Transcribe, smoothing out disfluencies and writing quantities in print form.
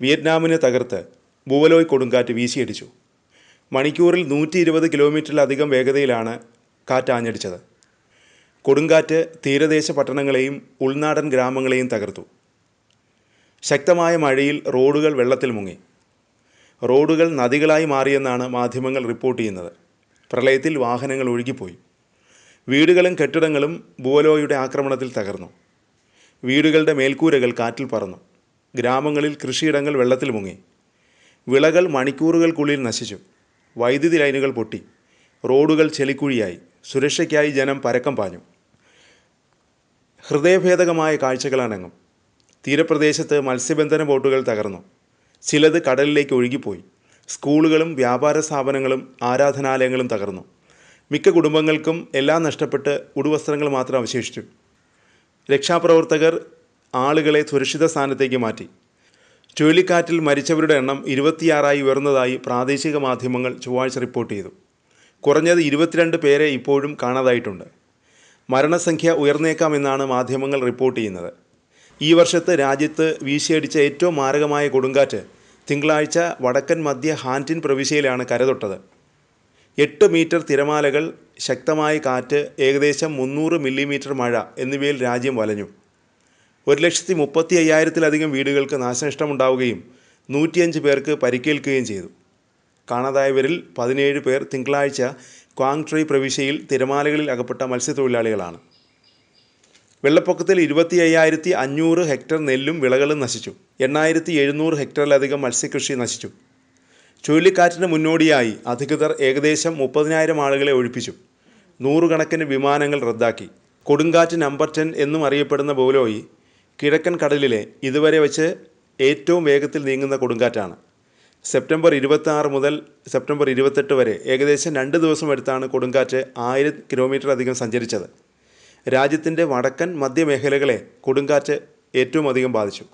വിയറ്റ്നാമിനെ തകർത്ത് ബുവലോയ് കൊടുങ്കാറ്റ് വീശിയടിച്ചു. മണിക്കൂറിൽ 120 കിലോമീറ്ററിലധികം വേഗതയിലാണ് കാറ്റ് ആഞ്ഞടിച്ചത്. കൊടുങ്കാറ്റ് തീരദേശ പട്ടണങ്ങളെയും ഉൾനാടൻ ഗ്രാമങ്ങളെയും തകർത്തു. ശക്തമായ മഴയിൽ റോഡുകൾ വെള്ളത്തിൽ മുങ്ങി. റോഡുകൾ നദികളായി മാറിയെന്നാണ് മാധ്യമങ്ങൾ റിപ്പോർട്ട് ചെയ്യുന്നത്. പ്രളയത്തിൽ വാഹനങ്ങൾ ഒഴുകിപ്പോയി. വീടുകളും കെട്ടിടങ്ങളും ബുവലോയുടെ ആക്രമണത്തിൽ തകർന്നു. വീടുകളുടെ മേൽക്കൂരകൾ കാറ്റിൽ പറന്നു. ഗ്രാമങ്ങളിൽ കൃഷിയിടങ്ങൾ വെള്ളത്തിൽ മുങ്ങി. വിളകൾ മണിക്കൂറുകൾക്കുള്ളിൽ നശിച്ചു. വൈദ്യുതി ലൈനുകൾ പൊട്ടി. റോഡുകൾ ചെളിക്കുഴിയായി. സുരക്ഷയ്ക്കായി ജനം പരക്കം പാഞ്ഞു. ഹൃദയഭേദകമായ കാഴ്ചകളാണെങ്ങും. തീരപ്രദേശത്ത് മത്സ്യബന്ധന ബോട്ടുകൾ തകർന്നു. ചിലത് കടലിലേക്ക് ഒഴുകിപ്പോയി. സ്കൂളുകളും വ്യാപാര സ്ഥാപനങ്ങളും ആരാധനാലയങ്ങളും തകർന്നു. മിക്ക കുടുംബങ്ങൾക്കും എല്ലാം നഷ്ടപ്പെട്ട് ഉടുവസ്ത്രങ്ങൾ മാത്രം അവശേഷിച്ചു. രക്ഷാപ്രവർത്തകർ ആളുകളെ സുരക്ഷിത സ്ഥാനത്തേക്ക് മാറ്റി. ചുഴലിക്കാറ്റിൽ മരിച്ചവരുടെ എണ്ണം 26 ഉയർന്നതായി പ്രാദേശിക മാധ്യമങ്ങൾ ചൊവ്വാഴ്ച റിപ്പോർട്ട് ചെയ്തു. കുറഞ്ഞത് 22 പേരെ ഇപ്പോഴും കാണാതായിട്ടുണ്ട്. മരണസംഖ്യ ഉയർന്നേക്കാമെന്നാണ് മാധ്യമങ്ങൾ റിപ്പോർട്ട് ചെയ്യുന്നത്. ഈ വർഷത്ത് രാജ്യത്ത് വീശിയടിച്ച ഏറ്റവും മാരകമായ കൊടുങ്കാറ്റ് തിങ്കളാഴ്ച വടക്കൻ മധ്യ ഹാൻറ്റിൻ പ്രവിശ്യയിലാണ് കരതൊട്ടത്. 8 മീറ്റർ തിരമാലകൾ, ശക്തമായ കാറ്റ്, ഏകദേശം 300 മില്ലിമീറ്റർ മഴ എന്നിവയിൽ രാജ്യം വലഞ്ഞു. 1,35,000-ലധികം വീടുകൾക്ക് നാശനഷ്ടമുണ്ടാവുകയും 105 പേർക്ക് പരിക്കേൽക്കുകയും ചെയ്തു. കാണാതായവരിൽ 17 പേർ തിങ്കളാഴ്ച ക്വാങ് ട്രി പ്രവിശ്യയിൽ തിരമാലകളിൽ അകപ്പെട്ട മത്സ്യത്തൊഴിലാളികളാണ്. വെള്ളപ്പൊക്കത്തിൽ 25,500 ഹെക്ടർ നെല്ലും വിളകളും നശിച്ചു. 8,700 ഹെക്ടറിലധികം മത്സ്യകൃഷി നശിച്ചു. ചുഴലിക്കാറ്റിന് മുന്നോടിയായി അധികൃതർ ഏകദേശം 30,000 ആളുകളെ ഒഴിപ്പിച്ചു. 100 കണക്കിന് വിമാനങ്ങൾ റദ്ദാക്കി. കൊടുങ്കാറ്റ് നമ്പർ 10 എന്നും അറിയപ്പെടുന്ന ബുവലോയ് കിഴക്കൻ കടലിലെ ഇതുവരെ വെച്ച് ഏറ്റവും വേഗത്തിൽ നീങ്ങുന്ന കൊടുങ്കാറ്റാണ്. സെപ്റ്റംബർ 26 മുതൽ സെപ്റ്റംബർ 28 വരെ ഏകദേശം 2 ദിവസം എടുത്താണ് കൊടുങ്കാറ്റ് 1000 കിലോമീറ്ററിലധികം സഞ്ചരിച്ചത്. രാജ്യത്തിൻ്റെ വടക്കൻ മധ്യമേഖലകളെ കൊടുങ്കാറ്റ് ഏറ്റവും അധികം ബാധിച്ചു.